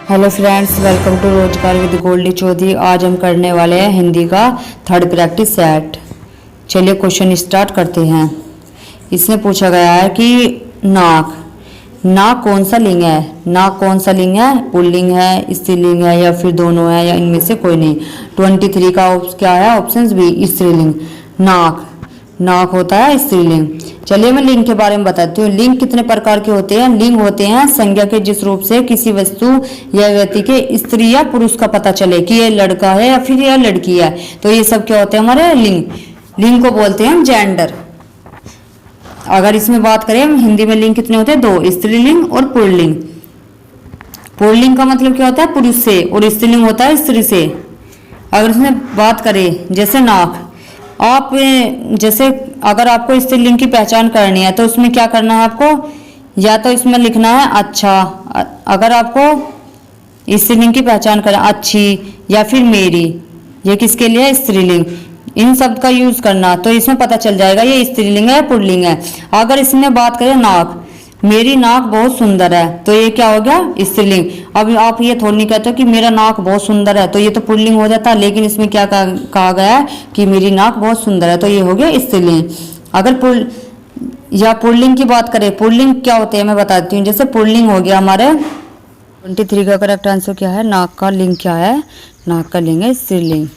Hello friends, welcome to रोजगार with Goldy Chaudhary. आज हम करने वाले हैं हिंदी का थर्ड प्रैक्टिस सेट। चलिए क्वेश्चन स्टार्ट करते हैं। इसमें पूछा गया है कि नाक नाक कौन सा लिंग है। नाक कौन सा लिंग है? पुल्लिंग है, स्त्रीलिंग है, या फिर दोनों है, या इनमें से कोई नहीं। 23 का क्या है ऑप्शन बी, स्त्रीलिंग। नाक होता है स्त्रीलिंग। चलिए मैं लिंग के बारे में बताती हूँ। लिंग कितने प्रकार के होते हैं? लिंग होते हैं संज्ञा के जिस रूप से किसी वस्तु या व्यक्ति के स्त्री या पुरुष का पता चले कि ये लड़का है या फिर यह लड़की है, तो ये सब क्या होते हैं हमारे लिंग। लिंग को बोलते हैं हम जेंडर। अगर इसमें बात करें हिंदी में लिंग कितने होते हैं? दो, स्त्रीलिंग और पुल्लिंग। पुल्लिंग का मतलब क्या होता है? पुरुष से, और स्त्रीलिंग होता है स्त्री से। अगर इसमें बात करें जैसे नाक, आप जैसे अगर आपको स्त्रीलिंग की पहचान करनी है तो उसमें क्या करना है आपको? या तो इसमें लिखना है अच्छा, अगर आपको स्त्रीलिंग की पहचान करना अच्छी, या फिर मेरी, ये किसके लिए है? स्त्रीलिंग। इन शब्द का यूज करना तो इसमें पता चल जाएगा ये स्त्रीलिंग है या पुल्लिंग है। अगर इसमें बात करें नाक, मेरी नाक बहुत सुंदर है, तो ये क्या हो गया? स्त्रीलिंग। अब आप ये थोड़ी नहीं कहते कि मेरा नाक बहुत सुंदर है, तो ये तो पुल्लिंग हो जाता। लेकिन इसमें क्या कहा गया है कि मेरी नाक बहुत सुंदर है, तो ये हो गया स्त्रीलिंग। अगर पुल्लिंग की बात करें, पुल्लिंग क्या होते हैं मैं बताती हूँ। जैसे पुल्लिंग हो गया हमारे 23 का करेक्ट आंसर क्या है? नाक का लिंग क्या है? नाक का लिंग है स्त्रीलिंग।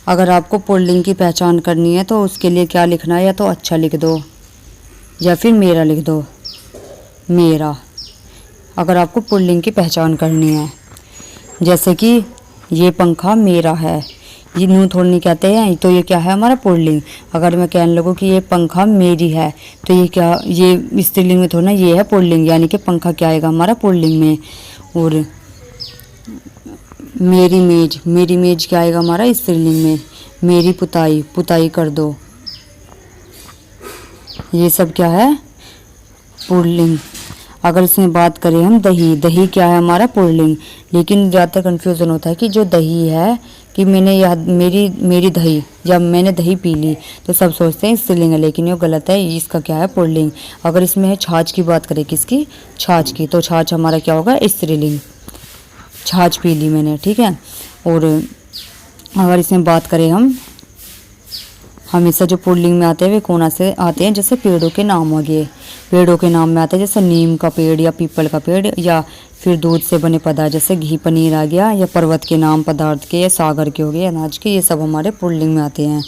अगर आपको पुल्लिंग की पहचान करनी है तो उसके लिए क्या लिखना है? या तो अच्छा लिख दो या फिर मेरा लिख दो, मेरा। अगर आपको पुल्लिंग की पहचान करनी है, जैसे कि ये पंखा मेरा है, ये न्यू थोड़ी नहीं कहते हैं, तो ये क्या है हमारा पुल्लिंग। अगर मैं कहने लगूँ कि ये पंखा मेरी है, तो ये क्या, ये स्त्रीलिंग में थोड़ा ना, ये है पुल्लिंग, यानी कि पंखा क्या आएगा हमारा पुल्लिंग में। और मेरी मेज क्या आएगा हमारा स्त्रीलिंग में। मेरी पुताई, पुताई कर दो, ये सब क्या है? पुल्लिंग। अगर इसमें बात करें हम दही, दही क्या है हमारा? पुल्लिंग। लेकिन ज़्यादातर कन्फ्यूज़न होता है कि जो दही है कि मैंने यह मेरी दही, जब मैंने दही पी ली, तो सब सोचते हैं स्त्रीलिंग है, लेकिन ये गलत है, इसका क्या है? पुल्लिंग। अगर इसमें है छाछ की बात करें, किसकी? छाछ की, तो छाछ हमारा क्या होगा? स्त्रीलिंग। छाछ पी ली मैंने, ठीक है। और अगर इसमें बात करें हम, हमेशा जो पुल्लिंग में आते हैं वे कौन से आते हैं? जैसे पेड़ों के नाम हो गए, पेड़ों के नाम में आते हैं जैसे नीम का पेड़ या पीपल का पेड़, या फिर दूध से बने पदार्थ जैसे घी पनीर आ गया, या पर्वत के नाम पदार्थ के, या सागर के हो गए, अनाज के, ये सब हमारे पुल्लिंग में आते हैं।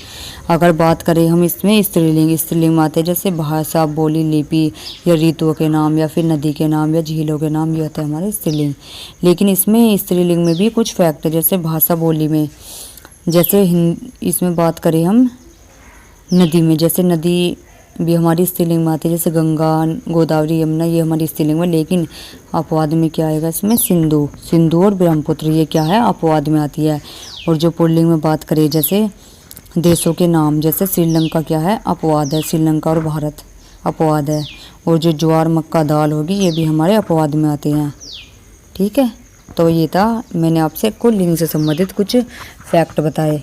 अगर बात करें हम इसमें स्त्रीलिंग में आते हैं जैसे भाषा, बोली, लिपि, या ऋतुओं के नाम, या फिर नदी के नाम, या झीलों के नाम, ये होते हैं हमारे स्त्रीलिंग। लेकिन इसमें स्त्रीलिंग में भी कुछ फैक्ट है, जैसे भाषा, बोली में, जैसे इसमें बात करें हम नदी में, जैसे नदी भी हमारी स्त्रीलिंग में आती है, जैसे गंगा, गोदावरी, यमुना, ये हमारी स्त्रीलिंग में। लेकिन अपवाद में क्या आएगा इसमें? सिंधु और ब्रह्मपुत्र, ये क्या है? अपवाद में आती है। और जो पुल्लिंग में बात करें जैसे देशों के नाम, जैसे श्रीलंका क्या है? अपवाद है, श्रीलंका और भारत अपवाद है। और जो ज्वार, मक्का, दाल होगी, ये भी हमारे अपवाद में आते हैं, ठीक है। तो ये था, मैंने आपसे कुल लिंग से संबंधित कुछ फैक्ट बताए।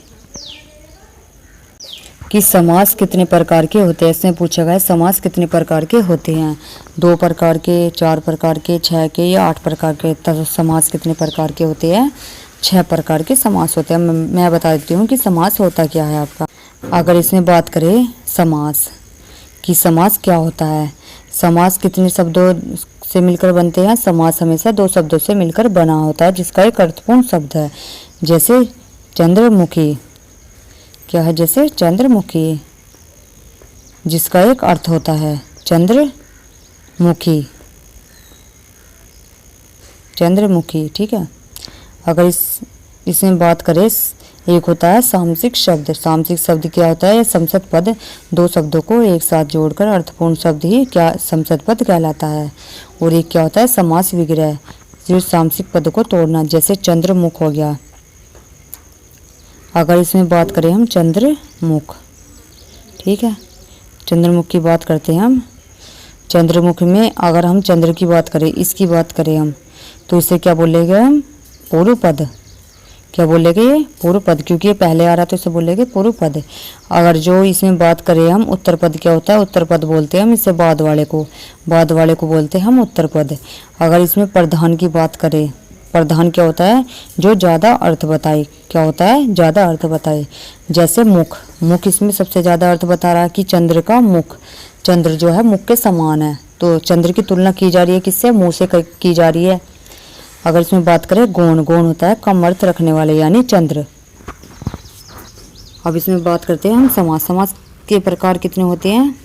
कि समास कितने प्रकार के होते हैं। इसमें पूछा गया है समास कितने प्रकार के होते हैं? 2 प्रकार के, 4 प्रकार के, 6 के, या 8 प्रकार के। तो समास कितने प्रकार के होते हैं? 6 प्रकार के समास होते हैं। मैं बता देती हूँ कि समास होता क्या है आपका। अगर इसमें बात करें समास कि समास क्या होता है, समास कितने शब्दों से मिलकर बनते हैं? समास हमेशा 2 शब्दों से मिलकर बना होता है जिसका एक अर्थपूर्ण शब्द है। जैसे चंद्रमुखी क्या है? जैसे चंद्रमुखी, जिसका एक अर्थ होता है चंद्रमुखी, चंद्रमुखी, ठीक है। अगर इसमें बात करें, एक होता है सामसिक शब्द। सामसिक शब्द क्या होता है? समसत पद, 2 शब्दों को एक साथ जोड़कर अर्थपूर्ण शब्द ही क्या समसत पद कहलाता है। और एक क्या होता है? समास विग्रह, जो सामसिक पद को तोड़ना, जैसे चंद्रमुख हो गया। अगर इसमें बात करें हम चंद्रमुख, ठीक है, चंद्रमुख की बात करते हैं हम। चंद्रमुख में अगर हम चंद्र की बात करें, इसकी बात करें हम, तो इसे क्या बोलेंगे हम? पूर्व पद। क्या बोलेंगे? ये पूर्व पद, क्योंकि ये पहले आ रहा तो इसे बोलेंगे पूर्व पद। अगर जो इसमें बात करें हम उत्तर पद, क्या होता है? उत्तर पद बोलते हैं हम इसे बाद वाले को बोलते हैं हम उत्तर पद। अगर इसमें प्रधान की बात करें, प्रधान क्या होता है? जो ज़्यादा अर्थ बताए। क्या होता है? ज़्यादा अर्थ बताए। जैसे मुख, मुख इसमें सबसे ज़्यादा अर्थ बता रहा है कि चंद्र का मुख, चंद्र जो है मुख के समान है, तो चंद्र की तुलना की जा रही है किससे? मुँह से की जा रही है। अगर इसमें बात करें गौण, गौण होता है कम अर्थ रखने वाले यानी चंद्र। अब इसमें बात करते हैं हम समास। समास के प्रकार कितने होते हैं?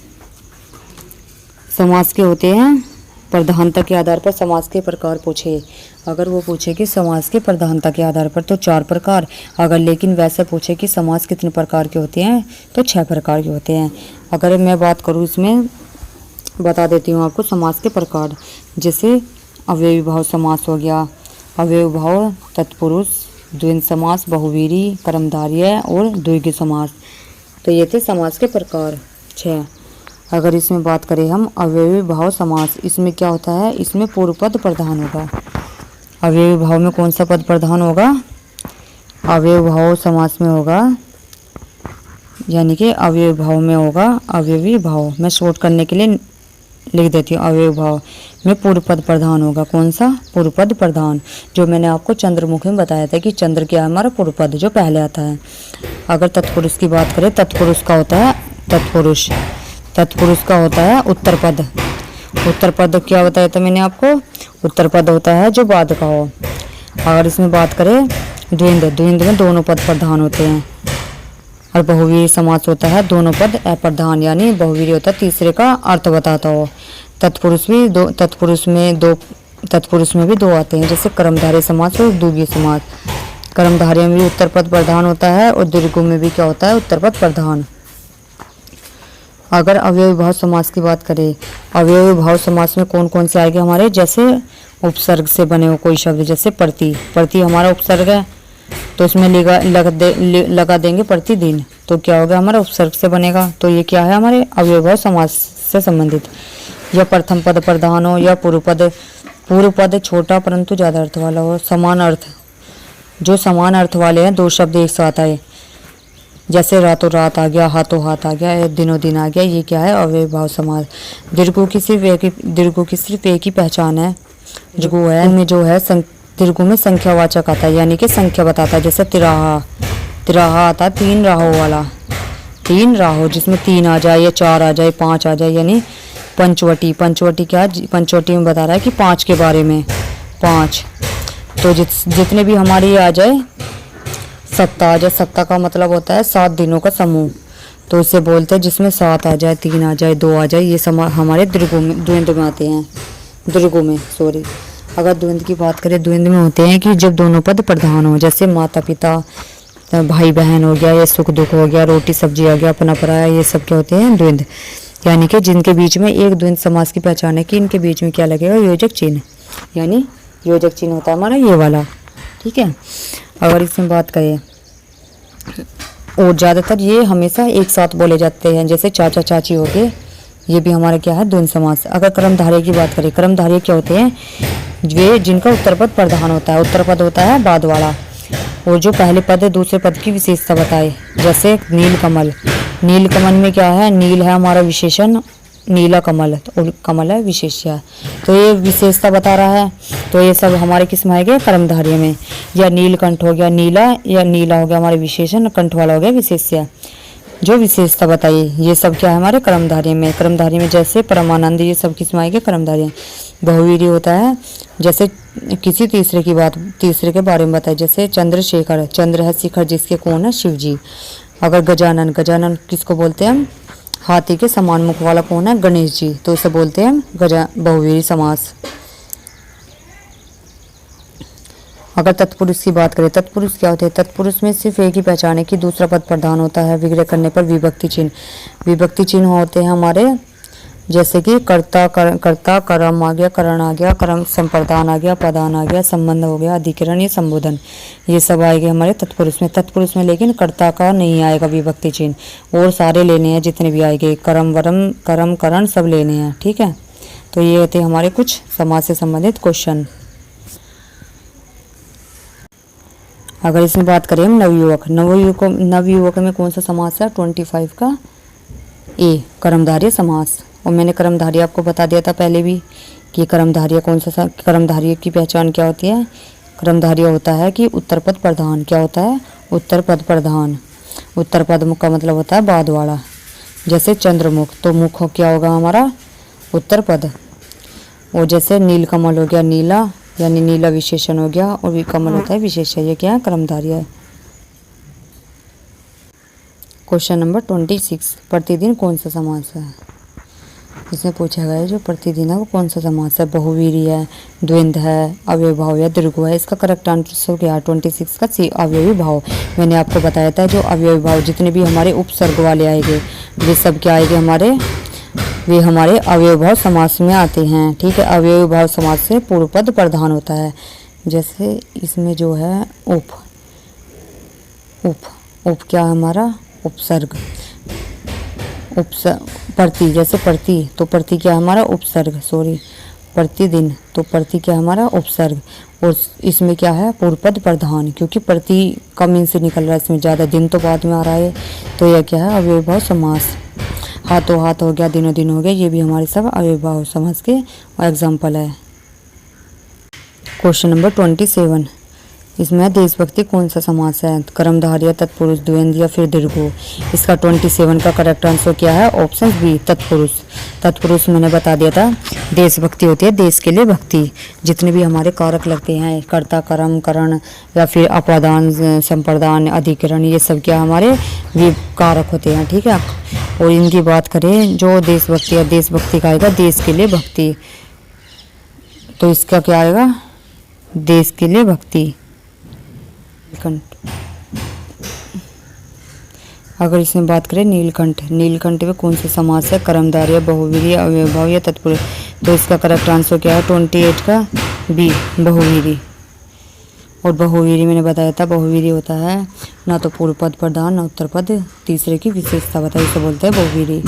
समास के होते हैं प्रधानता के आधार पर समास के प्रकार पूछे। अगर वो पूछे कि समास के प्रधानता के आधार पर तो 4 प्रकार, अगर लेकिन वैसे पूछे कि समास कितने प्रकार के होते हैं तो 6 प्रकार के होते हैं। अगर मैं बात करूँ इसमें बता देती हूँ आपको समास के प्रकार। जैसे अव्ययी भाव समास हो गया, अव्ययी भाव तत्पुरुष, द्वंद्व समास, बहुव्रीहि, कर्मधारय और द्विगु समास। तो ये थे समास के प्रकार 6। अगर इसमें बात करें हम अव्ययी भाव समास, इसमें क्या होता है? इसमें पूर्व पद प्रधान होगा। अव्ययी भाव में कौन सा पद प्रधान होगा? अव्ययी भाव समास में होगा, यानी कि अव्ययी भाव में होगा अव्ययी भाव। मैं शॉर्ट करने के लिए लिख देती हूँ। अव्ययी भाव में पूर्व पद प्रधान होगा। कौन सा? पूर्व पद प्रधान, जो मैंने आपको चंद्रमुख में बताया था कि चंद्र क्या है? हमारा पूर्व पद जो पहले आता है। अगर तत्पुरुष की बात करें, तत्पुरुष का होता है तत्पुरुष, तत्पुरुष का होता है उत्तर पद। उत्तर पद क्या बताया था मैंने आपको? उत्तर पद होता है जो बाद का हो। अगर इसमें बात करें द्वंद्व, द्वंद्व में दोनों पद प्रधान होते हैं। और बहुव्रीहि समास होता है दोनों पद अप्रधान, यानी बहुव्रीहि होता है तीसरे का अर्थ बताता हो। तत्पुरुष भी दो, तत्पुरुष में भी 2 आते हैं, जैसे कर्मधारय समास और द्विगु समास। कर्मधारय में भी उत्तर पद प्रधान होता है और द्विगु में भी क्या होता है? उत्तर पद प्रधान। अगर अव्ययी भाव समास की बात करें, अव्ययी भाव समास में कौन कौन से आएंगे हमारे? जैसे उपसर्ग से बने हो कोई शब्द, जैसे प्रति, प्रति हमारा उपसर्ग है तो इसमें लगा देंगे प्रतिदिन, तो क्या होगा? हमारा उपसर्ग से बनेगा। तो ये क्या है? हमारे अव्ययी भाव समास से संबंधित। या प्रथम पद प्रधान हो या पूर्व पद छोटा परंतु ज़्यादा अर्थ वाला हो। समान अर्थ, जो समान अर्थ वाले हैं 2 शब्द एक साथ आए, जैसे रातों रात आ गया, हाथों हाथ आ गया, दिनों दिन आ गया, ये क्या है? अव्ययी भाव समास। दीर्घों की सिर्फ एक ही पहचान है, दीर्घो है में जो है दीर्घों में संख्यावाचक आता है, यानी कि संख्या बताता है। जैसे तिराहा, तिराहा आता है 3 राहों वाला, 3 राहों जिसमें 3 आ जाए या 4 आ जाए, 5 आ जाए, यानी पंचवटी। पंचवटी क्या? पंचवटी में बता रहा है कि 5 के बारे में, 5। तो जितने भी हमारे ये आ जाए, सप्ताह आ जाए, सप्ताह का मतलब होता है 7 दिनों का समूह, तो इसे बोलते हैं जिसमें 7 आ जाए, 3 आ जाए, 2 आ जाए, ये हमारे द्विगु में आते हैं, द्विगु में सॉरी। अगर द्वंद्व की बात करें, द्वंद्व में होते हैं कि जब दोनों पद प्रधान हो, जैसे माता पिता, भाई बहन हो गया, या सुख दुख हो गया, रोटी सब्जी आ गया, अपना पराया, ये सब क्या होते हैं? द्वंद्व, यानी कि जिनके बीच में एक द्वंद्व समास की पहचान है कि इनके बीच में क्या लगेगा? योजक चिन्ह, यानी योजक चिन्ह होता है हमारा ये वाला। ठीक है। अगर इसमें बात करें, और ज़्यादातर ये हमेशा एक साथ बोले जाते हैं, जैसे चाचा चाची हो गए, ये भी हमारा क्या है? द्वंद्व समास। अगर कर्मधारय की बात करें, कर्मधारय क्या होते हैं? वे जिनका उत्तर पद प्रधान होता है, उत्तर पद होता है बाद वाला, और जो पहले पद है दूसरे पद की विशेषता बताए। जैसे नीलकमल, नीलकमल में क्या है? नील है हमारा विशेषण, नीला कमल, तो कमल है विशेष्य, तो ये विशेषता बता रहा है। तो ये सब हमारे किस में आएंगे? कर्मधारय में। या नीलकंठ हो गया नीला, या नीला हो गया हमारे विशेषण, कंठ वाला हो गया विशेष्य, जो विशेषता बताइए। ये सब क्या है? हमारे कर्मधारय में। कर्मधारय में जैसे परमानंद, ये सब किस में आएंगे? कर्मधारय। बहुव्रीहि होता है जैसे किसी तीसरे के बारे में बताए, जैसे चंद्रशेखर, चंद्र है शिखर जिसके कौन है? शिव जी। अगर गजानन, गजानन किसको बोलते हैं हम? हाथी के समान मुख वाला कौन है? गणेश जी, तो इसे बोलते हैं हम बहुव्रीहि समास। अगर तत्पुरुष की बात करें, तत्पुरुष क्या होते हैं? तत्पुरुष में सिर्फ एक ही पहचान है कि दूसरा पद प्रधान होता है, विग्रह करने पर विभक्ति चिन्ह। विभक्ति चिन्ह होते हैं हमारे, जैसे कि कर्ता, कर्म आ गया, करण आ गया, कर्म संप्रदान आ गया, पदान आ गया, संबंध हो गया, अधिकरण या संबोधन, ये सब आएंगे हमारे तत्पुरुष में। तत्पुरुष में लेकिन कर्ता का नहीं आएगा विभक्ति चिन्ह, और सारे लेने हैं जितने भी आएंगे, कर्म वरम, कर्म करण सब लेने हैं। ठीक है। तो ये होते हैं हमारे कुछ समाज से संबंधित क्वेश्चन। अगर इसमें बात करें हम नवयुवक, नवयुवक में कौन सा समास है? 25 का ए, कर्मधारय समास। और मैंने कर्मधारय आपको बता दिया था पहले भी कि कर्मधारय कौन सा, कर्मधारय की पहचान क्या होती है? कर्मधारय होता है कि उत्तर पद प्रधान। क्या होता है? उत्तर पद प्रधान। उत्तर पद का मतलब होता है बाद वाला। जैसे चंद्रमुख, तो मुख क्या होगा हमारा? उत्तर पद। और जैसे नीलकमल हो गया, नीला यानी नीला विशेषण हो गया, और विकमल होता है विशेषण। ये क्या है? कर्मधारय है। क्वेश्चन नंबर 26, प्रतिदिन कौन सा समास है? इसमें पूछा गया है जो प्रतिदिन है वो कौन सा समास है? बहुवीरी है, द्वंद्व है, अव्ययभाव या दीर्घ है। इसका करेक्ट आंसर क्या है? 26 का सी, अवयवी भाव। मैंने आपको बताया था जो अवयवी भाव जितने भी हमारे उपसर्ग वाले आएंगे वे सब क्या आएंगे हमारे? वे हमारे अवयवी भाव समास में आते हैं। ठीक है, अवयवी भाव समास से पूर्व पद प्रधान होता है। जैसे इसमें जो है उप क्या है हमारा? उपसर्ग। प्रति, जैसे प्रति, तो प्रति क्या है हमारा? उपसर्ग। प्रतिदिन, तो प्रति क्या है हमारा? उपसर्ग। और इसमें क्या है? पूर्व पद प्रधान, क्योंकि प्रति कम इन से निकल रहा है, इसमें ज़्यादा दिन तो बाद में आ रहा है, तो यह क्या है? अवयवी भाव समास। हाथों हाथ हो गया, दिनों दिन हो गया, ये भी हमारे सब अवयवी भाव समास के एग्जाम्पल है। क्वेश्चन नंबर 27, इसमें देशभक्ति कौन सा समास है? कर्मधारय, तत्पुरुष, द्वंद्व या फिर दीर्घ। इसका 27 का करेक्ट आंसर क्या है? ऑप्शन बी, तत्पुरुष। तत्पुरुष मैंने बता दिया था। देशभक्ति होती है देश के लिए भक्ति। जितने भी हमारे कारक लगते हैं, कर्ता, कर्म, करण या फिर अपादान, संप्रदान, अधिकरण, ये सब क्या हमारे भी कारक होते हैं। ठीक है, और इनकी बात करें जो देशभक्ति है, देशभक्ति का आएगा देश के लिए भक्ति, तो इसका क्या आएगा? देश के लिए भक्ति। अगर इसमें बात करें नीलकंठ, नीलकंठ में कौन सा समास है? कर्मधारय, बहुवीरी, अव्ययभाव या तत्पुरुष। तो इसका करेक्ट आंसर क्या है? 28 का बी, बहुवीरी। और बहुवीरी मैंने बताया था, बहुवीरी होता है ना तो पूर्व पद प्रधान ना उत्तर पद तीसरे की विशेषता बताई, इसे बोलते हैं बहुवीरी।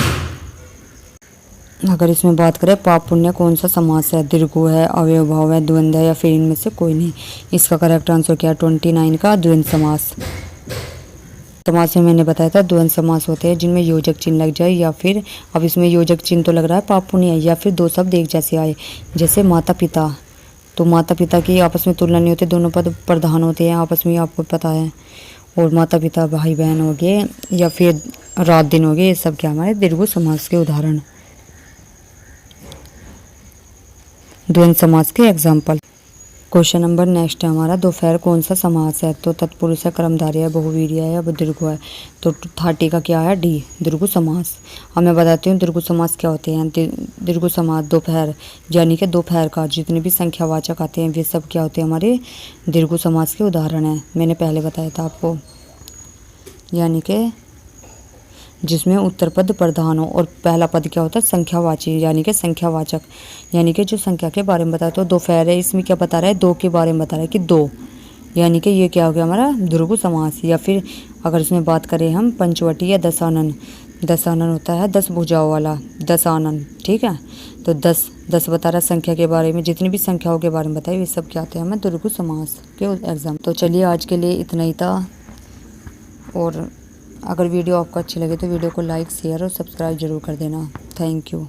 अगर इसमें बात करें पाप पुण्य कौन सा समास है? दीर्घ है, अव्ययभाव है, द्वंद्व है या फिर इनमें से कोई नहीं। इसका करेक्ट आंसर क्या है? 29 का द्वंद्व समास। समास में मैंने बताया था द्वंद्व समास होते हैं जिनमें योजक चिन्ह लग जाए, या फिर अब इसमें योजक चिन्ह तो लग रहा है पाप पुण्य, या फिर दो शब्द एक जैसे आए। जैसे माता पिता, तो माता पिता की आपस में तुलना नहीं होती, दोनों पद प्रधान होते हैं आपस में, आपको पता है। और माता पिता, भाई बहन हो गए, या फिर रात दिन हो गए, ये सब क्या हमारे दीर्घ समास के उदाहरण, द्वंद्व समास के एग्जाम्पल। क्वेश्चन नंबर नेक्स्ट है हमारा, दोपहर कौन सा समास है? तो तत्पुरुष है, कर्मधारय है, बहुवीर्य है या दीर्घ है। तो 30 का क्या है? डी, दीर्घ समास। अब मैं बताती हूँ दीर्घ समास क्या होते हैं। दीर्घ समास दोपहर यानी कि दोपहर का जितने भी संख्यावाचक आते हैं वे सब क्या होते हैं? हमारे दीर्घ समास के उदाहरण हैं। मैंने पहले बताया था आपको, यानी कि जिसमें उत्तर पद प्रधान हो, और पहला पद क्या होता है? संख्यावाची यानी कि संख्यावाचक, यानी कि जो संख्या के बारे में बताता है। दोपहर है, इसमें क्या बता रहा है? दो के बारे में बता रहा है कि दो, यानी कि ये क्या हो गया हमारा? दीर्घ समास। या फिर अगर इसमें बात करें हम पंचवटी या दशानन, दशानन होता है 10 भुजाओं वाला दशानन। ठीक है, तो 10 बता रहा है संख्या के बारे में, जितनी भी संख्याओं के बारे में बताइए, ये सब क्या आते हैं हमें? दीर्घ समास के एग्जाम। तो चलिए आज के लिए इतना ही था, और अगर वीडियो आपको अच्छी लगे तो वीडियो को लाइक, शेयर और सब्सक्राइब जरूर कर देना। Thank you.